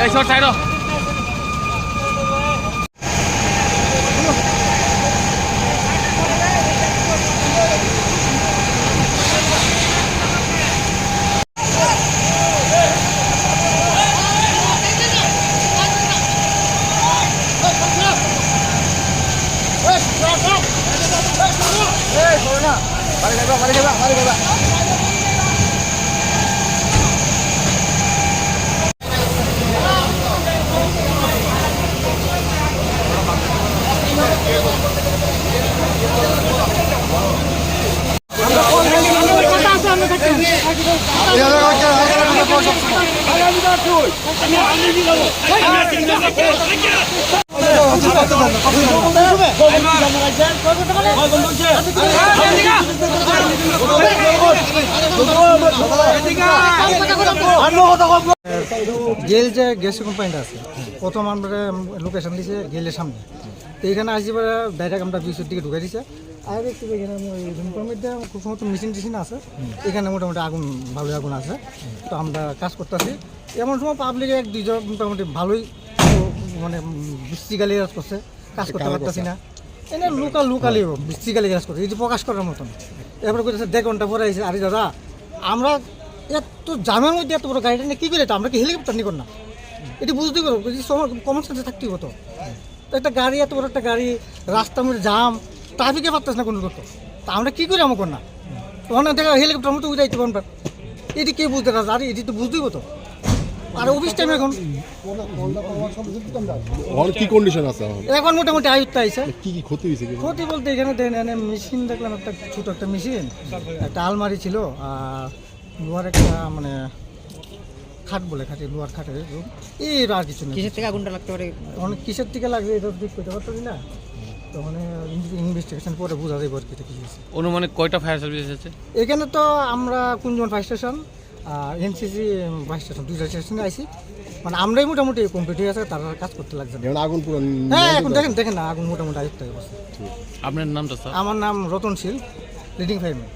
এই short side গেল যে গ্যাস কোম্পানিটা আছে প্রথম আমরা লোকেশন দিয়েছে গেলের সামনে, তো এখানে আসি ডাইরেক্ট আমরা দুইশোর দিকে ঢুকে দিচ্ছে। আর দেখছি এখানে ধূমপানের মধ্যে খুব সমস্ত মেশিন টেশিন আছে, এখানে মোটামুটি আগুন ভালোই আগুন আছে। তো আমরা কাজ করতেছি, এমন সময় পাবলিকে এক দুইজন মোটামুটি ভালোই মানে বৃষ্টি গালি কাজ করছে, কাজ করতে পারতেছি না। এনে লোকালি বৃষ্টি গালি কাজ করছে, এই যে প্রকাশ করার মতন। এরপরে করেছে 1.5 ঘন্টা পরে এসে, আরে দাদা আমরা এত জামের মধ্যে এত বড় গাড়িটা নিয়ে কী করে, আমরা কি হেলিকপ্টার নিয়ে না? এটি বুঝতেই পারবো, কমন সেন্সে থাকতেই হতো। একটা গাড়ি, এত বড় একটা গাড়ি, রাস্তার মধ্যে জাম, ট্রাফিকে পারতেছে না কোনো করতো, তা আমরা কী করে আমার না? তখন দেখা হেলিকপ্টার মতো উঠাইতে পারবো, এটি কে বুঝতে রাজা, আরে এটি তো বুঝতেই হতো। আর অফিস টাইম এখন কি কন্ডিশন আছে এখন মোটামুটি আয়ুত্ত আইসে। কি কি ক্ষতি হয়েছে? ক্ষতি বলতে এখানে মেশিন দেখলাম, একটা ছোটো একটা মেশিন, একটা আলমারি ছিল, আর লোহার একটা মানে খাট বলে খাটে, লোহার খাটের এই আর কিছু নেই। কিসের থেকে আগুনটা লাগতে পারে? অনেক কিসের থেকে লাগবে এটা দিক করতে পারছি না, তখন ইনভেস্টিগেশন পরে বোঝা যাবে আর কি কী হয়েছে। অনুমানিক কয়টা ফায়ার সার্ভিস এসেছে এখানে? তো আমরা কুঞ্জন ফায়ার স্টেশন আর এনসিসি ফায়ার স্টেশন, দুইটা স্টেশনে আইসি, মানে আমরাই মোটামুটি কমপ্লিট হয়ে আছে, তারা কাজ করতে লাগছে না। আগুন পুরো হ্যাঁ এখন দেখেন না, আগুন মোটামুটি আয়ত্ত হয়ে গেছে। আপনার নামটা স্যার? আমার নাম রতনশীল, লিডিং ফায়ারম্যান।